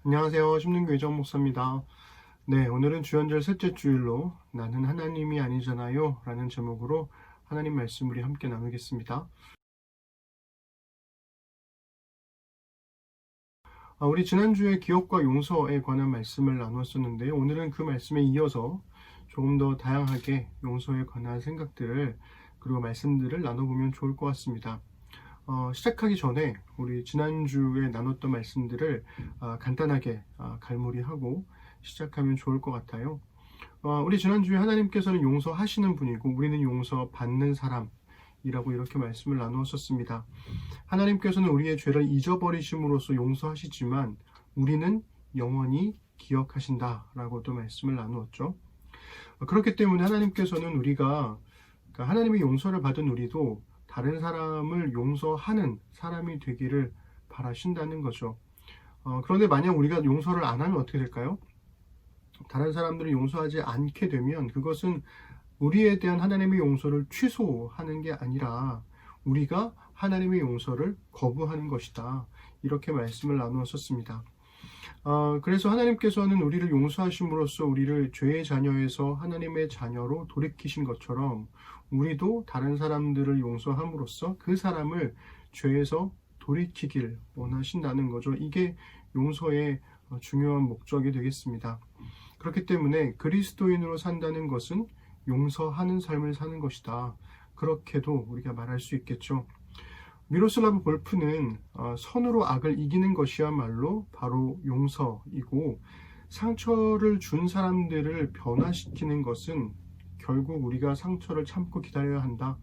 안녕하세요. 심lin교회 정 목사입니다. 네, 오늘은 주연절 셋째 주일로 나는 하나님이 아니잖아요 라는 제목으로 하나님 말씀 우리 함께 나누겠습니다. 우리 지난주에 기억과 용서에 관한 말씀을 나누었었는데요. 오늘은 그 말씀에 이어서 조금 더 다양하게 용서에 관한 생각들을 그리고 말씀들을 나눠보면 좋을 것 같습니다. 시작하기 전에 우리 지난주에 나눴던 말씀들을 간단하게 갈무리하고 시작하면 좋을 것 같아요. 우리 지난주에 하나님께서는 용서하시는 분이고 우리는 용서받는 사람이라고 이렇게 말씀을 나누었었습니다. 하나님께서는 우리의 죄를 잊어버리심으로써 용서하시지만 우리는 영원히 기억하신다라고도 말씀을 나누었죠. 그렇기 때문에 하나님께서는 우리가 그러니까 하나님의 용서를 받은 우리도 다른 사람을 용서하는 사람이 되기를 바라신다는 거죠. 그런데 만약 우리가 용서를 안 하면 어떻게 될까요? 다른 사람들을 용서하지 않게 되면 그것은 우리에 대한 하나님의 용서를 취소하는 게 아니라 우리가 하나님의 용서를 거부하는 것이다. 이렇게 말씀을 나누었었습니다. 그래서 하나님께서는 우리를 용서하심으로써 우리를 죄의 자녀에서 하나님의 자녀로 돌이키신 것처럼 우리도 다른 사람들을 용서함으로써 그 사람을 죄에서 돌이키길 원하신다는 거죠. 이게 용서의 중요한 목적이 되겠습니다. 그렇기 때문에 그리스도인으로 산다는 것은 용서하는 삶을 사는 것이다. 그렇게도 우리가 말할 수 있겠죠. 미로슬라브 볼프는 선으로 악을 이기는 것이야말로 바로 용서이고 상처를 준 사람들을 변화시키는 것은 결국 우리가 상처를 참고 기다려야 한다.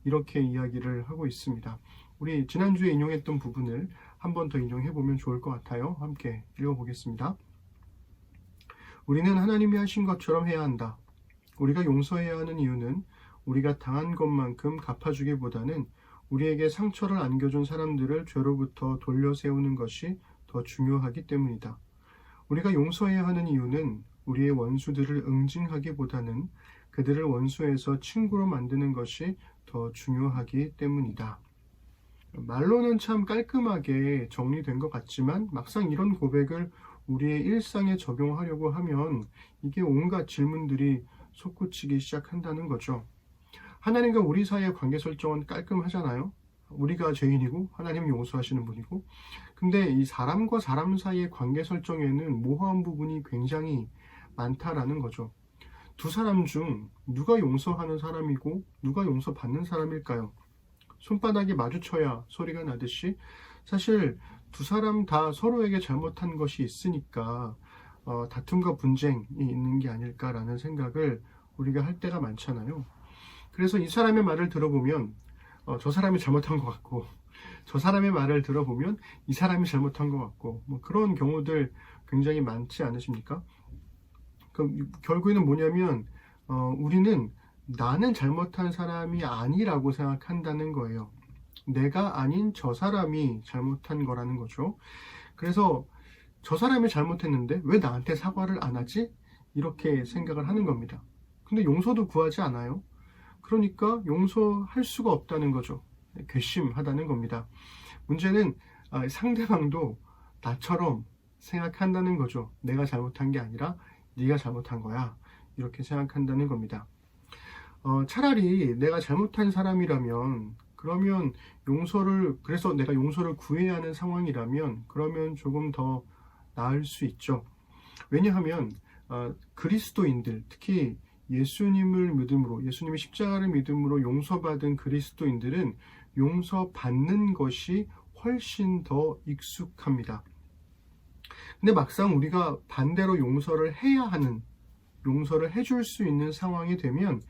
이렇게 이야기를 하고 있습니다. 우리 지난주에 인용했던 부분을 한 번 더 인용해 보면 좋을 것 같아요. 함께 읽어보겠습니다. 우리는 하나님이 하신 것처럼 해야 한다. 우리가 용서해야 하는 이유는 우리가 당한 것만큼 갚아주기보다는 우리에게 상처를 안겨준 사람들을 죄로부터 돌려 세우는 것이 더 중요하기 때문이다. 우리가 용서해야 하는 이유는 우리의 원수들을 응징하기보다는 그들을 원수에서 친구로 만드는 것이 더 중요하기 때문이다. 말로는 참 깔끔하게 정리된 것 같지만 막상 이런 고백을 우리의 일상에 적용하려고 하면 이게 온갖 질문들이 솟구치기 시작한다는 거죠. 하나님과 우리 사이의 관계 설정은 깔끔하잖아요. 우리가 죄인이고 하나님이 용서하시는 분이고, 근데 이 사람과 사람 사이의 관계 설정에는 모호한 부분이 굉장히 많다라는 거죠. 두 사람 중 누가 용서하는 사람이고 누가 용서받는 사람일까요? 손바닥이 마주쳐야 소리가 나듯이 사실 두 사람 다 서로에게 잘못한 것이 있으니까 다툼과 분쟁이 있는 게 아닐까라는 생각을 우리가 할 때가 많잖아요. 그래서 이 사람의 말을 들어보면 저 사람이 잘못한 것 같고 저 사람의 말을 들어보면 이 사람이 잘못한 것 같고 뭐 그런 경우들 굉장히 많지 않으십니까? 결국에는 뭐냐면 우리는 나는 잘못한 사람이 아니라고 생각한다는 거예요. 내가 아닌 저 사람이 잘못한 거라는 거죠. 그래서 저 사람이 잘못했는데 왜 나한테 사과를 안 하지? 이렇게 생각을 하는 겁니다. 근데 용서도 구하지 않아요. 그러니까 용서할 수가 없다는 거죠. 괘씸하다는 겁니다. 문제는 상대방도 나처럼 생각한다는 거죠. 내가 잘못한 게 아니라 네가 잘못한 거야. 이렇게 생각한다는 겁니다. 차라리 내가 잘못한 사람이라면 그러면 그래서 내가 용서를 구해야 하는 상황이라면 그러면 조금 더 나을 수 있죠. 왜냐하면 그리스도인들, 특히 예수님을 믿음으로, 예수님의 십자가를 믿음으로 용서받은 그리스도인들은 용서받는 것이 훨씬 더 익숙합니다. 근데 막상 우리가 반대로 용서를 해야 하는, 용서를 해줄 수 있는 상황이 되면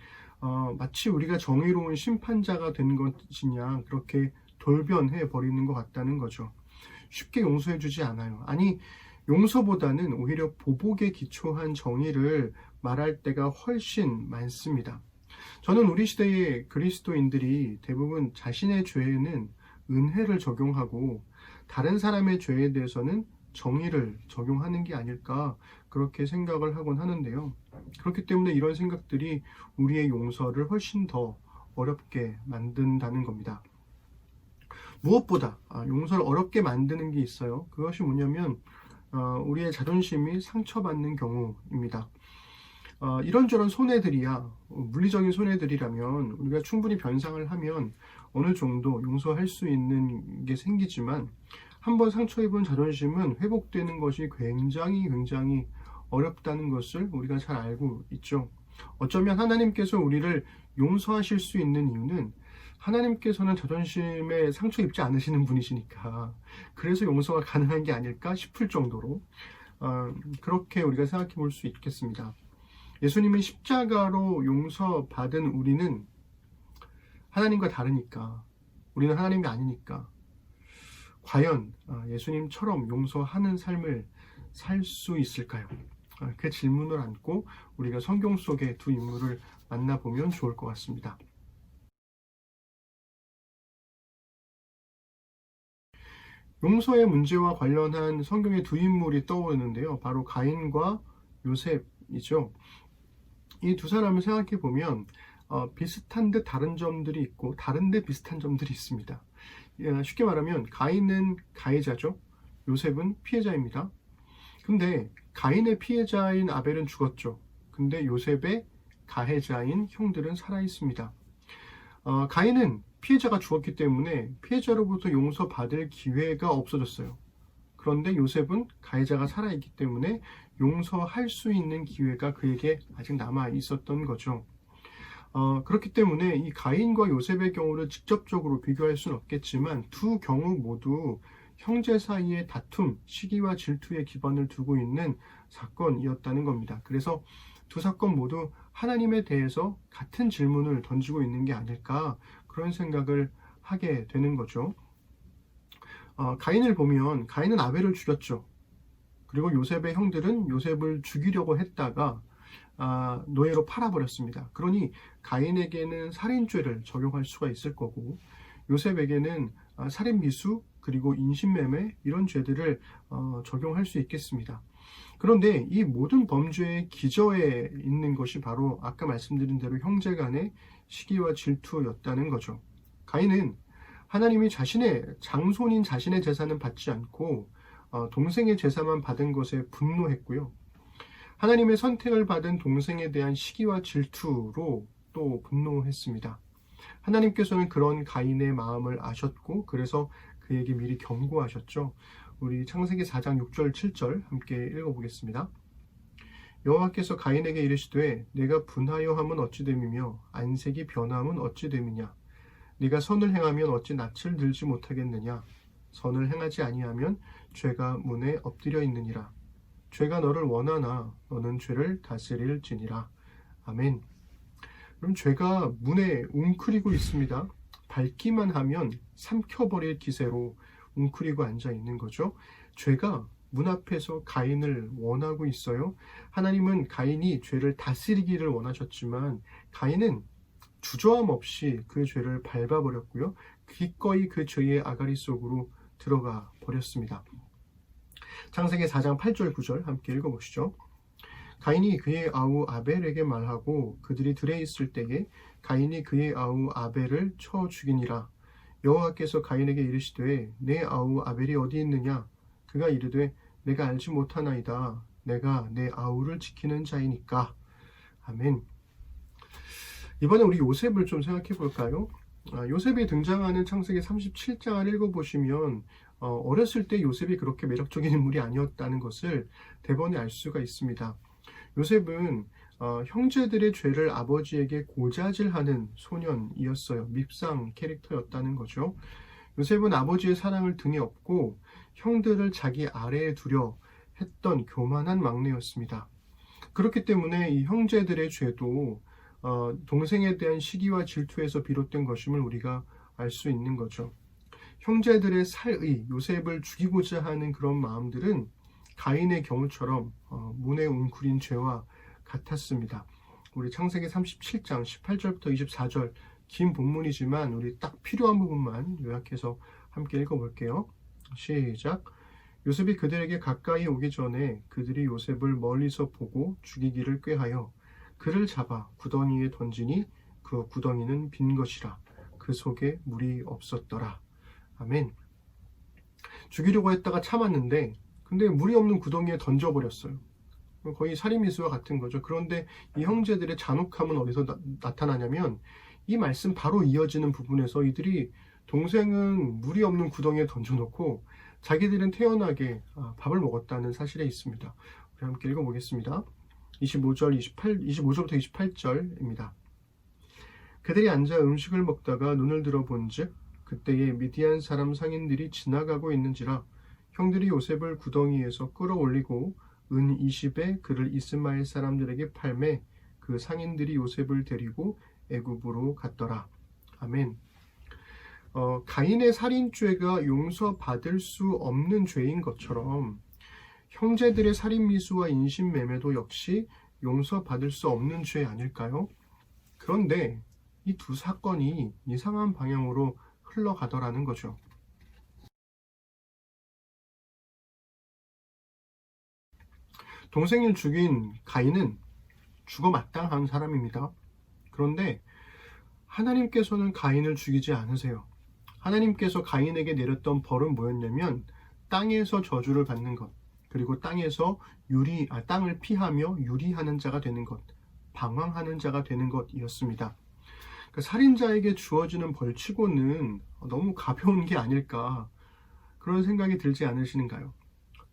마치 우리가 정의로운 심판자가 된 것이냐 그렇게 돌변해 버리는 것 같다는 거죠. 쉽게 용서해 주지 않아요. 아니, 용서보다는 오히려 보복에 기초한 정의를 말할 때가 훨씬 많습니다. 저는 우리 시대의 그리스도인들이 대부분 자신의 죄에는 은혜를 적용하고 다른 사람의 죄에 대해서는 정의를 적용하는 게 아닐까 그렇게 생각을 하곤 하는데요. 그렇기 때문에 이런 생각들이 우리의 용서를 훨씬 더 어렵게 만든다는 겁니다. 무엇보다 용서를 어렵게 만드는 게 있어요. 그것이 뭐냐면 우리의 자존심이 상처받는 경우입니다. 이런저런 손해들이야 물리적인 손해들이라면 우리가 충분히 변상을 하면 어느 정도 용서할 수 있는 게 생기지만 한번 상처 입은 자존심은 회복되는 것이 굉장히 어렵다는 것을 우리가 잘 알고 있죠. 어쩌면 하나님께서 우리를 용서하실 수 있는 이유는 하나님께서는 자존심에 상처 입지 않으시는 분이시니까 그래서 용서가 가능한 게 아닐까 싶을 정도로 그렇게 우리가 생각해 볼 수 있겠습니다. 예수님이 십자가로 용서받은 우리는 하나님과 다르니까, 우리는 하나님이 아니니까 과연 예수님처럼 용서하는 삶을 살 수 있을까요? 그 질문을 안고 우리가 성경 속의 두 인물을 만나보면 좋을 것 같습니다. 용서의 문제와 관련한 성경의 두 인물이 떠오르는데요. 바로 가인과 요셉이죠. 이 두 사람을 생각해 보면 비슷한 듯 다른 점들이 있고 다른데 비슷한 점들이 있습니다. 쉽게 말하면 가인은 가해자죠. 요셉은 피해자입니다. 근데 가인의 피해자인 아벨은 죽었죠. 근데 요셉의 가해자인 형들은 살아 있습니다. 가인은 피해자가 죽었기 때문에 피해자로부터 용서받을 기회가 없어졌어요. 그런데 요셉은 가해자가 살아있기 때문에 용서할 수 있는 기회가 그에게 아직 남아 있었던 거죠. 그렇기 때문에 이 가인과 요셉의 경우를 직접적으로 비교할 수는 없겠지만 두 경우 모두 형제 사이의 다툼, 시기와 질투에 기반을 두고 있는 사건이었다는 겁니다. 그래서 두 사건 모두 하나님에 대해서 같은 질문을 던지고 있는 게 아닐까 그런 생각을 하게 되는 거죠. 가인을 보면 가인은 아벨을 죽였죠. 그리고 요셉의 형들은 요셉을 죽이려고 했다가 노예로 팔아버렸습니다. 그러니 가인에게는 살인죄를 적용할 수가 있을 거고 요셉에게는 살인미수 그리고 인신매매 이런 죄들을 적용할 수 있겠습니다. 그런데 이 모든 범죄의 기저에 있는 것이 바로 아까 말씀드린 대로 형제 간의 시기와 질투였다는 거죠. 가인은 하나님이 자신의 장손인 자신의 제사는 받지 않고 동생의 제사만 받은 것에 분노했고요. 하나님의 선택을 받은 동생에 대한 시기와 질투로 또 분노했습니다. 하나님께서는 그런 가인의 마음을 아셨고 그래서 그에게 미리 경고하셨죠. 우리 창세기 4장 6절 7절 함께 읽어보겠습니다. 여호와께서 가인에게 이르시되 내가 분하여 함은 어찌 됨이며 안색이 변함은 어찌 됨이냐 네가 선을 행하면 어찌 낯을 들지 못하겠느냐 선을 행하지 아니하면 죄가 문에 엎드려 있느니라 죄가 너를 원하나 너는 죄를 다스릴지니라. 아멘. 그럼 죄가 문에 웅크리고 있습니다. 밟기만 하면 삼켜버릴 기세로 웅크리고 앉아 있는 거죠. 죄가 문 앞에서 가인을 원하고 있어요. 하나님은 가인이 죄를 다스리기를 원하셨지만 가인은 주저함 없이 그 죄를 밟아버렸고요. 기꺼이 그 죄의 아가리 속으로 들어가 버렸습니다. 창세기 4장 8절 9절 함께 읽어보시죠. 가인이 그의 아우 아벨에게 말하고 그들이 들에 있을 때에 가인이 그의 아우 아벨을 쳐 죽이니라. 여호와께서 가인에게 이르시되 내 아우 아벨이 어디 있느냐? 그가 이르되 내가 알지 못하나이다. 내가 내 아우를 지키는 자이니까. 아멘. 이번에 우리 요셉을 좀 생각해 볼까요? 요셉이 등장하는 창세기 37장을 읽어보시면 어렸을 때 요셉이 그렇게 매력적인 인물이 아니었다는 것을 대번에 알 수가 있습니다. 요셉은 형제들의 죄를 아버지에게 고자질하는 소년이었어요. 밉상 캐릭터였다는 거죠. 요셉은 아버지의 사랑을 등에 업고 형들을 자기 아래에 두려 했던 교만한 막내였습니다. 그렇기 때문에 이 형제들의 죄도 동생에 대한 시기와 질투에서 비롯된 것임을 우리가 알 수 있는 거죠. 형제들의 살의 요셉을 죽이고자 하는 그런 마음들은 가인의 경우처럼 문에 웅크린 죄와 같았습니다. 우리 창세기 37장 18절부터 24절 긴 본문이지만 우리 딱 필요한 부분만 요약해서 함께 읽어볼게요. 시작. 요셉이 그들에게 가까이 오기 전에 그들이 요셉을 멀리서 보고 죽이기를 꾀하여 그를 잡아 구덩이에 던지니 그 구덩이는 빈 것이라 그 속에 물이 없었더라. 아멘. 죽이려고 했다가 참았는데 근데 물이 없는 구덩이에 던져버렸어요. 거의 살인미수와 같은 거죠. 그런데 이 형제들의 잔혹함은 어디서 나타나냐면 이 말씀 바로 이어지는 부분에서 이들이 동생은 물이 없는 구덩이에 던져놓고 자기들은 태연하게 밥을 먹었다는 사실에 있습니다. 우리 함께 읽어보겠습니다. 25절부터 28절입니다. 그들이 앉아 음식을 먹다가 눈을 들어 본즉 그때에 미디안 사람 상인들이 지나가고 있는지라 형들이 요셉을 구덩이에서 끌어올리고 은 20에 그를 이스마엘 사람들에게 팔매 그 상인들이 요셉을 데리고 애굽으로 갔더라. 아멘. 가인의 살인죄가 용서받을 수 없는 죄인 것처럼 형제들의 살인미수와 인신매매도 역시 용서받을 수 없는 죄 아닐까요? 그런데 이 두 사건이 이상한 방향으로 흘러가더라는 거죠. 동생을 죽인 가인은 죽어 마땅한 사람입니다. 그런데 하나님께서는 가인을 죽이지 않으세요. 하나님께서 가인에게 내렸던 벌은 뭐였냐면 땅에서 저주를 받는 것, 그리고 땅에서 땅을 피하며 유리하는 자가 되는 것, 방황하는 자가 되는 것이었습니다. 그러니까 살인자에게 주어지는 벌치고는 너무 가벼운 게 아닐까, 그런 생각이 들지 않으시는가요?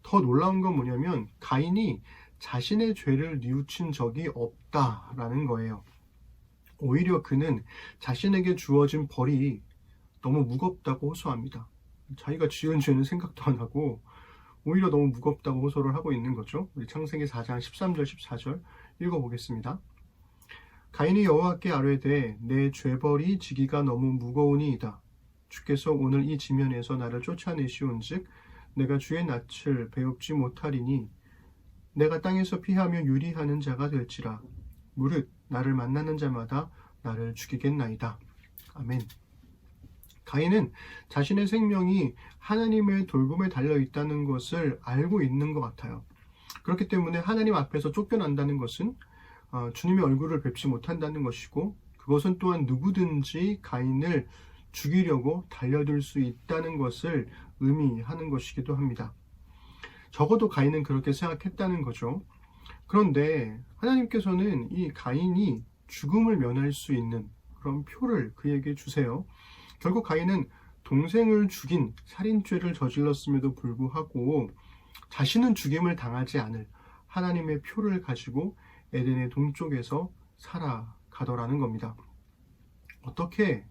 더 놀라운 건 뭐냐면 가인이 자신의 죄를 뉘우친 적이 없다라는 거예요. 오히려 그는 자신에게 주어진 벌이 너무 무겁다고 호소합니다. 자기가 지은 죄는 생각도 안 하고 오히려 너무 무겁다고 호소를 하고 있는 거죠. 우리 창세기 4장 13절 14절 읽어보겠습니다. 가인이 여호와께 아뢰되 내 죄벌이 지기가 너무 무거우니이다. 주께서 오늘 이 지면에서 나를 쫓아내시온즉 내가 주의 낯을 배웁지 못하리니 내가 땅에서 피하며 유리하는 자가 될지라. 무릇 나를 만나는 자마다 나를 죽이겠나이다. 아멘. 가인은 자신의 생명이 하나님의 돌봄에 달려 있다는 것을 알고 있는 것 같아요. 그렇기 때문에 하나님 앞에서 쫓겨난다는 것은 주님의 얼굴을 뵙지 못한다는 것이고, 그것은 또한 누구든지 가인을 죽이려고 달려들 수 있다는 것을 의미하는 것이기도 합니다. 적어도 가인은 그렇게 생각했다는 거죠. 그런데 하나님께서는 이 가인이 죽음을 면할 수 있는 그런 표를 그에게 주세요. 결국 가인은 동생을 죽인 살인죄를 저질렀음에도 불구하고 자신은 죽임을 당하지 않을 하나님의 표를 가지고 에덴의 동쪽에서 살아가더라는 겁니다. 어떻게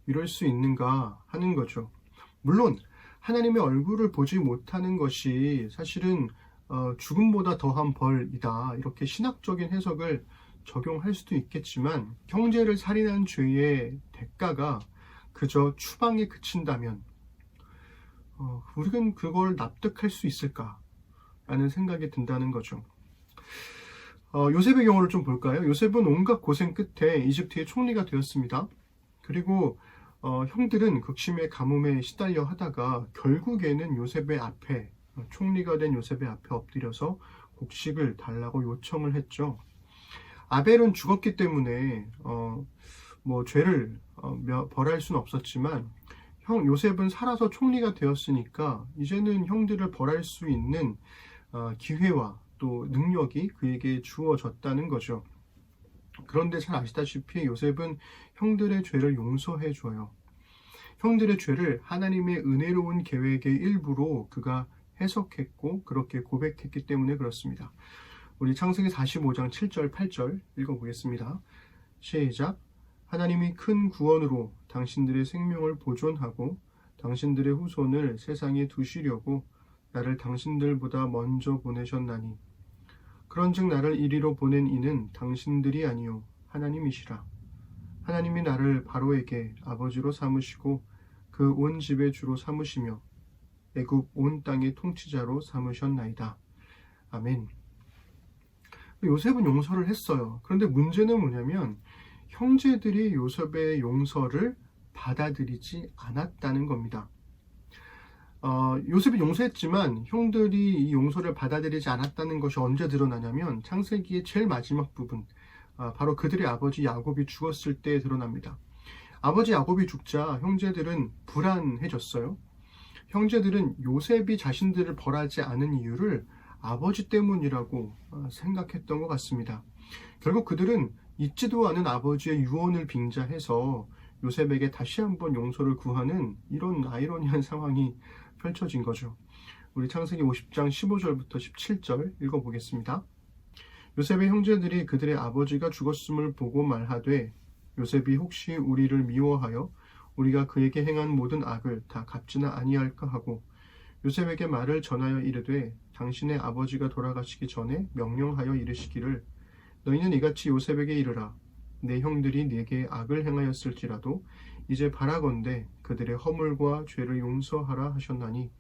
이럴 수 있는가 하는 거죠. 물론 하나님의 얼굴을 보지 못하는 것이 사실은 죽음보다 더한 벌이다, 이렇게 신학적인 해석을 적용할 수도 있겠지만, 형제를 살인한 죄의 대가가 그저 추방에 그친다면 우리는 그걸 납득할 수 있을까 라는 생각이 든다는 거죠. 요셉의 경우를 좀 볼까요? 요셉은 온갖 고생 끝에 이집트의 총리가 되었습니다. 그리고 형들은 극심의 가뭄에 시달려 하다가 결국에는 요셉의 앞에, 총리가 된 요셉의 앞에 엎드려서 곡식을 달라고 요청을 했죠. 아벨은 죽었기 때문에 죄를 벌할 수는 없었지만 요셉은 살아서 총리가 되었으니까 이제는 형들을 벌할 수 있는 기회와 또 능력이 그에게 주어졌다는 거죠. 그런데 잘 아시다시피 요셉은 형들의 죄를 용서해 줘요. 형들의 죄를 하나님의 은혜로운 계획의 일부로 그가 해석했고 그렇게 고백했기 때문에 그렇습니다. 우리 창세기 45장 7절 8절 읽어보겠습니다. 시작. 하나님이 큰 구원으로 당신들의 생명을 보존하고 당신들의 후손을 세상에 두시려고 나를 당신들보다 먼저 보내셨나니 그런즉 나를 이리로 보낸 이는 당신들이 아니요 하나님이시라. 하나님이 나를 바로에게 아버지로 삼으시고 그 온 집의 주로 삼으시며 애굽 온 땅의 통치자로 삼으셨나이다. 아멘. 요셉은 용서를 했어요. 그런데 문제는 뭐냐면 형제들이 요셉의 용서를 받아들이지 않았다는 겁니다. 요셉이 용서했지만 형들이 이 용서를 받아들이지 않았다는 것이 언제 드러나냐면 창세기의 제일 마지막 부분, 바로 그들의 아버지 야곱이 죽었을 때 드러납니다. 아버지 야곱이 죽자 형제들은 불안해졌어요. 형제들은 요셉이 자신들을 벌하지 않은 이유를 아버지 때문이라고 생각했던 것 같습니다. 결국 그들은 잊지도 않은 아버지의 유언을 빙자해서 요셉에게 다시 한번 용서를 구하는 이런 아이러니한 상황이 펼쳐진 거죠. 우리 창세기 50장 15절부터 17절 읽어보겠습니다. 요셉의 형제들이 그들의 아버지가 죽었음을 보고 말하되 요셉이 혹시 우리를 미워하여 우리가 그에게 행한 모든 악을 다 갚지는 아니할까 하고 요셉에게 말을 전하여 이르되 당신의 아버지가 돌아가시기 전에 명령하여 이르시기를 너희는 이같이 요셉에게 이르라 내 형들이 네게 악을 행하였을지라도 이제 바라건대 그들의 허물과 죄를 용서하라 하셨나니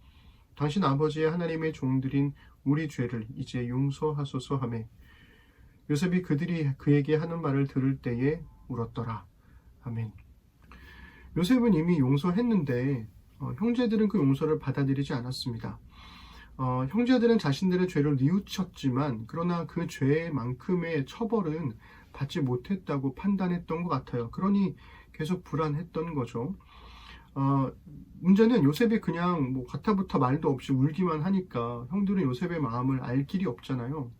당신 아버지의 하나님의 종들인 우리 죄를 이제 용서하소서 하며 요셉이 그들이 그에게 하는 말을 들을 때에 울었더라. 아멘. 요셉은 이미 용서했는데 형제들은 그 용서를 받아들이지 않았습니다. 형제들은 자신들의 죄를 뉘우쳤지만 그러나 그 죄만큼의 처벌은 받지 못했다고 판단했던 것 같아요. 그러니 계속 불안했던 거죠. 문제는 요셉이 그냥 가타부타 말도 없이 울기만 하니까 형들은 요셉의 마음을 알 길이 없잖아요.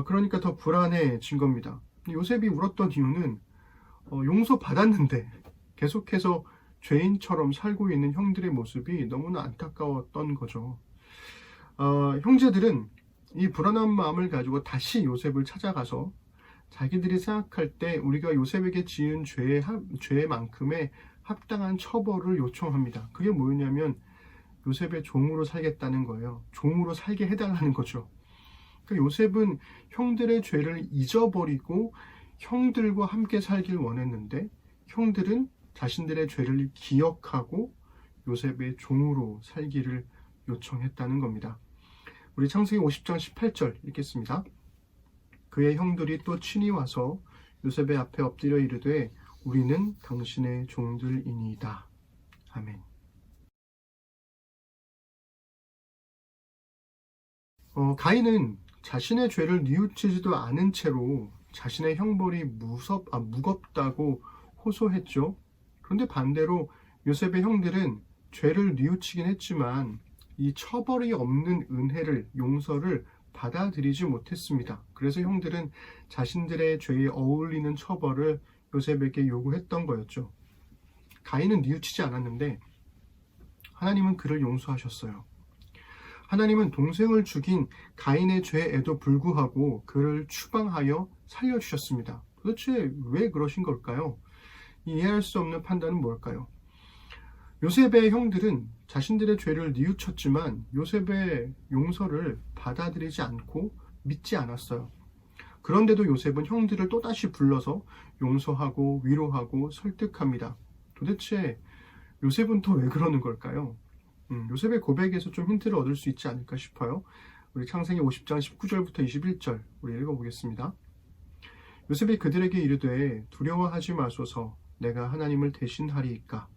그러니까 더 불안해진 겁니다. 요셉이 울었던 이유는 용서받았는데 계속해서 죄인처럼 살고 있는 형들의 모습이 너무나 안타까웠던 거죠. 형제들은 이 불안한 마음을 가지고 다시 요셉을 찾아가서 자기들이 생각할 때 우리가 요셉에게 지은 죄만큼의 합당한 처벌을 요청합니다. 그게 뭐냐면 요셉의 종으로 살겠다는 거예요. 종으로 살게 해달라는 거죠. 그러니까 요셉은 형들의 죄를 잊어버리고 형들과 함께 살길 원했는데 형들은 자신들의 죄를 기억하고 요셉의 종으로 살기를 요청했다는 겁니다. 우리 창세기 50장 18절 읽겠습니다. 그의 형들이 또 친히 와서 요셉의 앞에 엎드려 이르되 우리는 당신의 종들이니이다. 아멘. 가인은 자신의 죄를 뉘우치지도 않은 채로 자신의 형벌이 무겁다고 호소했죠. 그런데 반대로 요셉의 형들은 죄를 뉘우치긴 했지만 이 처벌이 없는 은혜를, 용서를 받아들이지 못했습니다. 그래서 형들은 자신들의 죄에 어울리는 처벌을 요셉에게 요구했던 거였죠. 가인은 뉘우치지 않았는데 하나님은 그를 용서하셨어요. 하나님은 동생을 죽인 가인의 죄에도 불구하고 그를 추방하여 살려주셨습니다. 도대체 왜 그러신 걸까요? 이해할 수 없는 판단은 뭘까요? 요셉의 형들은 자신들의 죄를 뉘우쳤지만 요셉의 용서를 받아들이지 않고 믿지 않았어요. 그런데도 요셉은 형들을 또다시 불러서 용서하고 위로하고 설득합니다. 도대체 요셉은 또 왜 그러는 걸까요? 요셉의 고백에서 좀 힌트를 얻을 수 있지 않을까 싶어요. 우리 창세기 50장 19절부터 21절 우리 읽어보겠습니다. 요셉이 그들에게 이르되 두려워하지 마소서 내가 하나님을 대신하리이까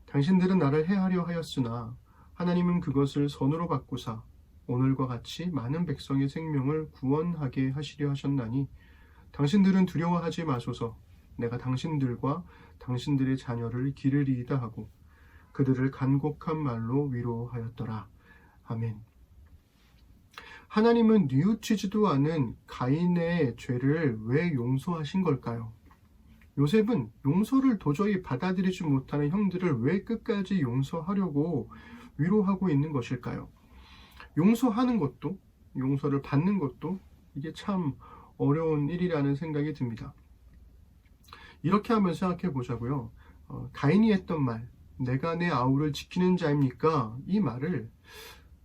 당신들은 나를 해하려 하였으나 하나님은 그것을 선으로 바꾸사 오늘과 같이 많은 백성의 생명을 구원하게 하시려 하셨나니 당신들은 두려워하지 마소서 내가 당신들과 당신들의 자녀를 기르리이다 하고 그들을 간곡한 말로 위로하였더라. 아멘. 하나님은 뉘우치지도 않은 가인의 죄를 왜 용서하신 걸까요? 요셉은 용서를 도저히 받아들이지 못하는 형들을 왜 끝까지 용서하려고 위로하고 있는 것일까요? 용서하는 것도, 용서를 받는 것도 이게 참 어려운 일이라는 생각이 듭니다. 이렇게 한번 생각해 보자고요. 가인이 했던 말, 내가 내 아우를 지키는 자입니까? 이 말을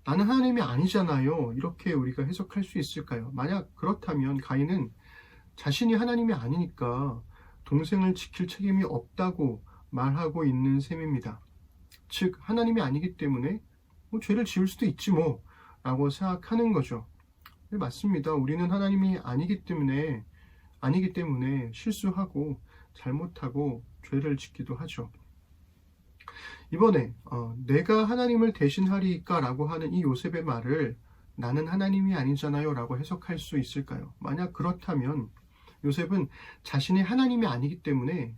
나는 하나님이 아니잖아요. 이렇게 우리가 해석할 수 있을까요? 만약 그렇다면 가인은 자신이 하나님이 아니니까 동생을 지킬 책임이 없다고 말하고 있는 셈입니다. 즉 하나님이 아니기 때문에 죄를 지을 수도 있지 뭐 라고 생각하는 거죠. 네, 맞습니다. 우리는 하나님이 아니기 때문에 실수하고 잘못하고 죄를 짓기도 하죠. 이번에 내가 하나님을 대신하리까 라고 하는 이 요셉의 말을 나는 하나님이 아니잖아요 라고 해석할 수 있을까요? 만약 그렇다면 요셉은 자신이 하나님이 아니기 때문에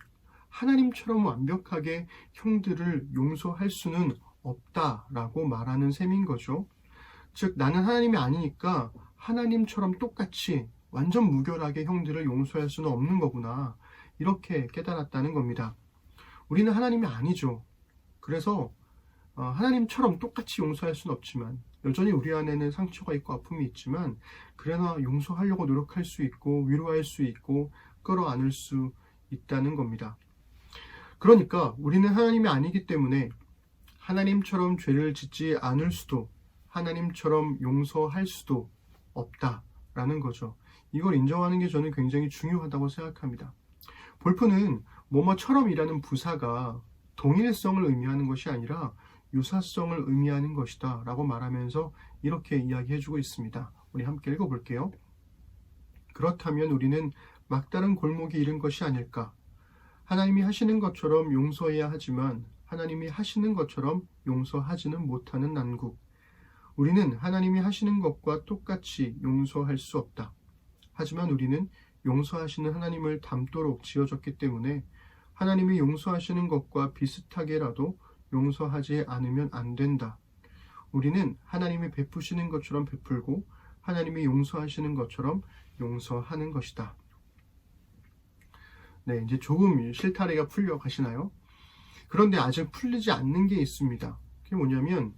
하나님처럼 완벽하게 형들을 용서할 수는 없다라고 말하는 셈인 거죠. 즉 나는 하나님이 아니니까 하나님처럼 똑같이 완전 무결하게 형들을 용서할 수는 없는 거구나, 이렇게 깨달았다는 겁니다. 우리는 하나님이 아니죠. 그래서 하나님처럼 똑같이 용서할 수는 없지만 여전히 우리 안에는 상처가 있고 아픔이 있지만 그러나 용서하려고 노력할 수 있고 위로할 수 있고 끌어안을 수 있다는 겁니다. 그러니까 우리는 하나님이 아니기 때문에 하나님처럼 죄를 짓지 않을 수도 하나님처럼 용서할 수도 없다라는 거죠. 이걸 인정하는 게 저는 굉장히 중요하다고 생각합니다. 볼프는 뭐뭐처럼이라는 부사가 동일성을 의미하는 것이 아니라 유사성을 의미하는 것이다 라고 말하면서 이렇게 이야기해주고 있습니다. 우리 함께 읽어볼게요. 그렇다면 우리는 막다른 골목이 잃은 것이 아닐까? 하나님이 하시는 것처럼 용서해야 하지만 하나님이 하시는 것처럼 용서하지는 못하는 난국. 우리는 하나님이 하시는 것과 똑같이 용서할 수 없다. 하지만 우리는 용서하시는 하나님을 닮도록 지어졌기 때문에 하나님이 용서하시는 것과 비슷하게라도 용서하지 않으면 안 된다. 우리는 하나님이 베푸시는 것처럼 베풀고 하나님이 용서하시는 것처럼 용서하는 것이다. 네, 이제 조금 실타래가 풀려 가시나요? 그런데 아직 풀리지 않는 게 있습니다. 그게 뭐냐면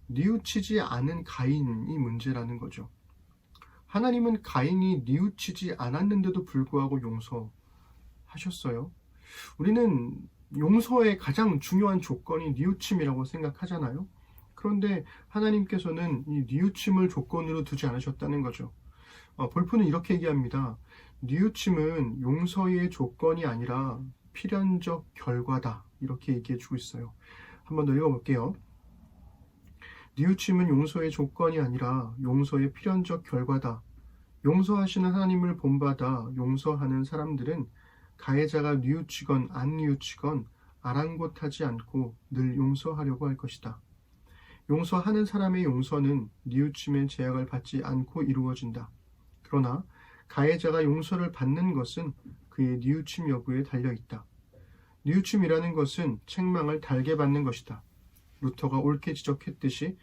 뉘우치지 않은 가인이 문제라는 거죠. 하나님은 가인이 뉘우치지 않았는데도 불구하고 용서하셨어요. 우리는 용서의 가장 중요한 조건이 뉘우침이라고 생각하잖아요. 그런데 하나님께서는 이 뉘우침을 조건으로 두지 않으셨다는 거죠. 볼프는 이렇게 얘기합니다. 뉘우침은 용서의 조건이 아니라 필연적 결과다, 이렇게 얘기해 주고 있어요. 한번 더 읽어볼게요. 뉘우침은 용서의 조건이 아니라 용서의 필연적 결과다. 용서하시는 하나님을 본받아 용서하는 사람들은 가해자가 뉘우치건 안 뉘우치건 아랑곳하지 않고 늘 용서하려고 할 것이다. 용서하는 사람의 용서는 뉘우침의 제약을 받지 않고 이루어진다. 그러나 가해자가 용서를 받는 것은 그의 뉘우침 여부에 달려있다. 뉘우침이라는 것은 책망을 달게 받는 것이다. 루터가 옳게 지적했듯이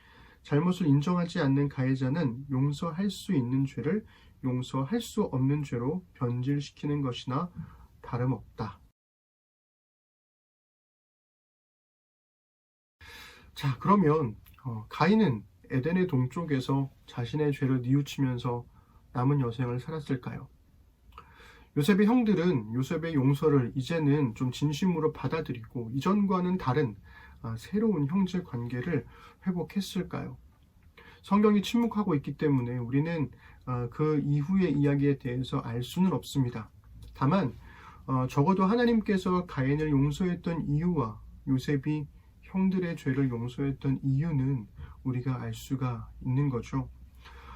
잘못을 인정하지 않는 가해자는 용서할 수 있는 죄를 용서할 수 없는 죄로 변질시키는 것이나 다름없다. 자, 그러면 가인은 에덴의 동쪽에서 자신의 죄를 뉘우치면서 남은 여생을 살았을까요? 요셉의 형들은 요셉의 용서를 이제는 좀 진심으로 받아들이고 이전과는 다른 새로운 형제 관계를 회복했을까요? 성경이 침묵하고 있기 때문에 우리는 그 이후의 이야기에 대해서 알 수는 없습니다. 다만 적어도 하나님께서 가인을 용서했던 이유와 요셉이 형들의 죄를 용서했던 이유는 우리가 알 수가 있는 거죠.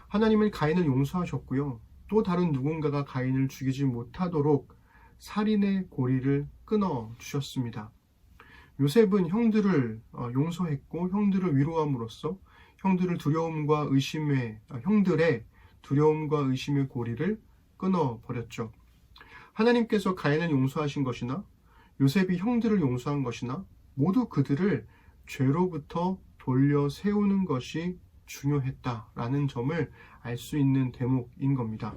하나님은 가인을 용서하셨고요. 또 다른 누군가가 가인을 죽이지 못하도록 살인의 고리를 끊어 주셨습니다. 요셉은 형들을 용서했고 형들을 위로함으로써 형들의 두려움과 의심의 고리를 끊어 버렸죠. 하나님께서 가인을 용서하신 것이나 요셉이 형들을 용서한 것이나 모두 그들을 죄로부터 돌려 세우는 것이 중요했다라는 점을 알 수 있는 대목인 겁니다.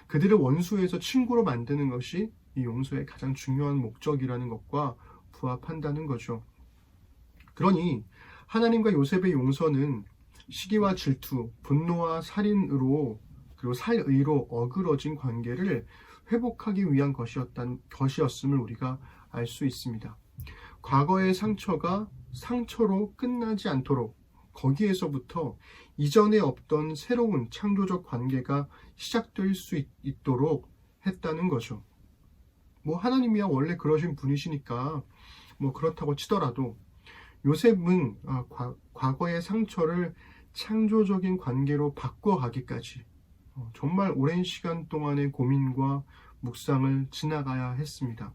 그들을 원수에서 친구로 만드는 것이 이 용서의 가장 중요한 목적이라는 것과 부합한다는 거죠. 그러니 하나님과 요셉의 용서는 시기와 질투, 분노와 살인으로 그리고 살의로 어그러진 관계를 회복하기 위한 것이었음을 우리가 알 수 있습니다. 과거의 상처가 상처로 끝나지 않도록 거기에서부터 이전에 없던 새로운 창조적 관계가 시작될 수 있도록 했다는 거죠. 하나님이야 원래 그러신 분이시니까 그렇다고 치더라도 요셉은 과거의 상처를 창조적인 관계로 바꿔가기까지 정말 오랜 시간 동안의 고민과 묵상을 지나가야 했습니다.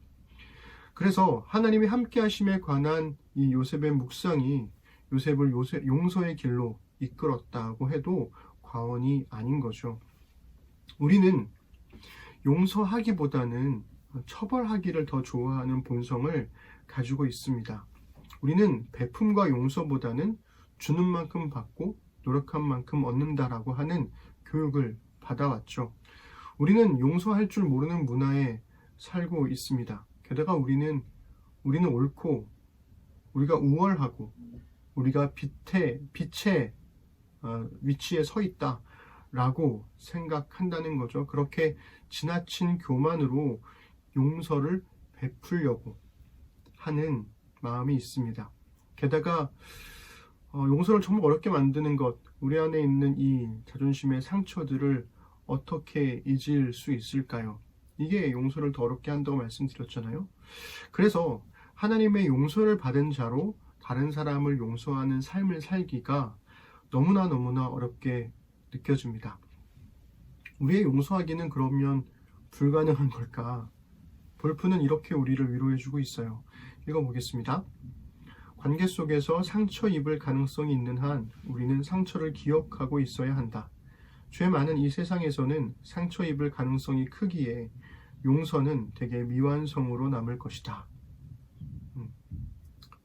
그래서 하나님이 함께 하심에 관한 이 요셉의 묵상이 요셉을 용서의 길로 이끌었다고 해도 과언이 아닌 거죠. 우리는 용서하기보다는 처벌하기를 더 좋아하는 본성을 가지고 있습니다. 우리는 베품과 용서보다는 주는 만큼 받고 노력한 만큼 얻는다라고 하는 교육을 받아왔죠. 우리는 용서할 줄 모르는 문화에 살고 있습니다. 게다가 우리는 옳고, 우리가 우월하고, 우리가 빛의 위치에 서 있다라고 생각한다는 거죠. 그렇게 지나친 교만으로 용서를 베풀려고 하는 마음이 있습니다. 게다가 용서를 정말 어렵게 만드는 것, 우리 안에 있는 이 자존심의 상처들을 어떻게 잊을 수 있을까요? 이게 용서를 더 어렵게 한다고 말씀드렸잖아요. 그래서 하나님의 용서를 받은 자로 다른 사람을 용서하는 삶을 살기가 너무나 어렵게 느껴집니다. 우리의 용서하기는 그러면 불가능한 걸까? 볼프는 이렇게 우리를 위로해주고 있어요. 읽어보겠습니다. 관계 속에서 상처 입을 가능성이 있는 한 우리는 상처를 기억하고 있어야 한다. 죄 많은 이 세상에서는 상처 입을 가능성이 크기에 용서는 되게 미완성으로 남을 것이다.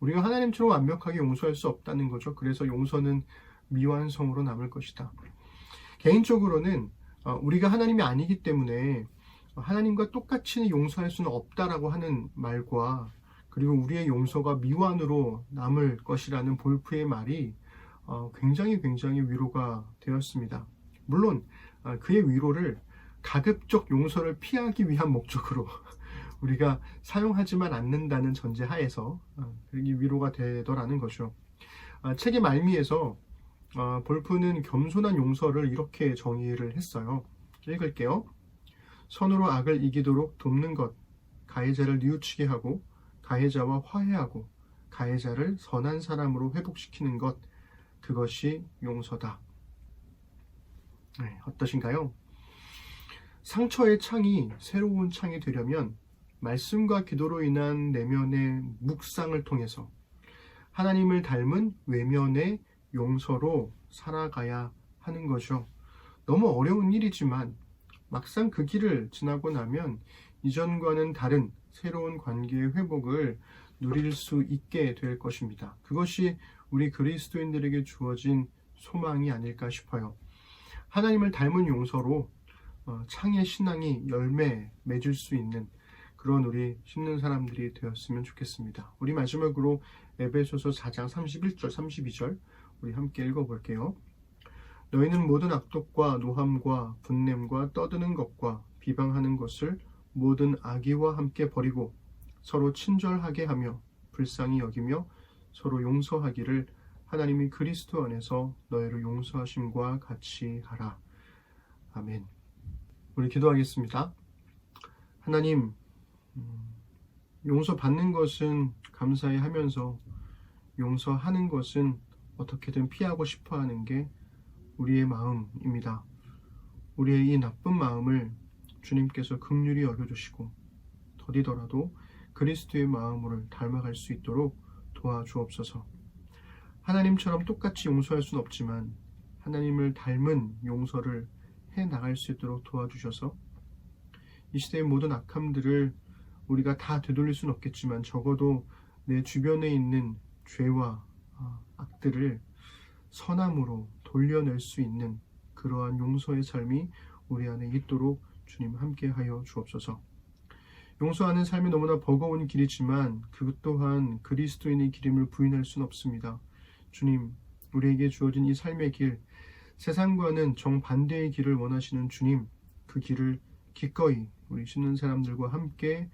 우리가 하나님처럼 완벽하게 용서할 수 없다는 거죠. 그래서 용서는 미완성으로 남을 것이다. 개인적으로는 우리가 하나님이 아니기 때문에 하나님과 똑같이 용서할 수는 없다라고 하는 말과, 그리고 우리의 용서가 미완으로 남을 것이라는 볼프의 말이 굉장히 위로가 되었습니다. 물론 그의 위로를 가급적 용서를 피하기 위한 목적으로 우리가 사용하지만 않는다는 전제 하에서 이 위로가 되더라는 거죠. 책의 말미에서 볼프는 겸손한 용서를 이렇게 정의를 했어요. 읽을게요. 선으로 악을 이기도록 돕는 것, 가해자를 뉘우치게 하고 가해자와 화해하고 가해자를 선한 사람으로 회복시키는 것, 그것이 용서다. 네, 어떠신가요? 상처의 창이 새로운 창이 되려면 말씀과 기도로 인한 내면의 묵상을 통해서 하나님을 닮은 외면의 용서로 살아가야 하는 거죠. 너무 어려운 일이지만 막상 그 길을 지나고 나면 이전과는 다른 새로운 관계의 회복을 누릴 수 있게 될 것입니다. 그것이 우리 그리스도인들에게 주어진 소망이 아닐까 싶어요. 하나님을 닮은 용서로 창의 신앙이 열매 맺을 수 있는 그런 우리 심는 사람들이 되었으면 좋겠습니다. 우리 마지막으로 에베소서 4장 31절 32절 우리 함께 읽어볼게요. 너희는 모든 악독과 노함과 분냄과 떠드는 것과 비방하는 것을 모든 악의와 함께 버리고 서로 친절하게 하며 불쌍히 여기며 서로 용서하기를 하나님이 그리스도 안에서 너희를 용서하심과 같이 하라. 아멘. 우리 기도하겠습니다. 하나님, 용서받는 것은 감사히 하면서 용서하는 것은 어떻게든 피하고 싶어하는 게 우리의 마음입니다. 우리의 이 나쁜 마음을 주님께서 긍휼히 여겨주시고 더디더라도 그리스도의 마음을 닮아갈 수 있도록 도와주옵소서. 하나님처럼 똑같이 용서할 수는 없지만 하나님을 닮은 용서를 해나갈 수 있도록 도와주셔서 이 시대의 모든 악함들을 우리가 다 되돌릴 수는 없겠지만 적어도 내 주변에 있는 죄와 악들을 선함으로 돌려낼 수 있는 그러한 용서의 삶이 우리 안에 있도록 주님 함께하여 주옵소서. 용서하는 삶이 너무나 버거운 길이지만 그것 또한 그리스도인의 길임을 부인할 수는 없습니다. 주님, 우리에게 주어진 이 삶의 길, 세상과는 정반대의 길을 원하시는 주님, 그 길을 기꺼이 우리 신는 사람들과 함께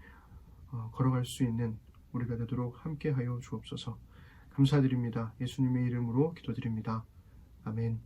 걸어갈 수 있는 우리가 되도록 함께하여 주옵소서. 감사드립니다. 예수님의 이름으로 기도드립니다. 아멘.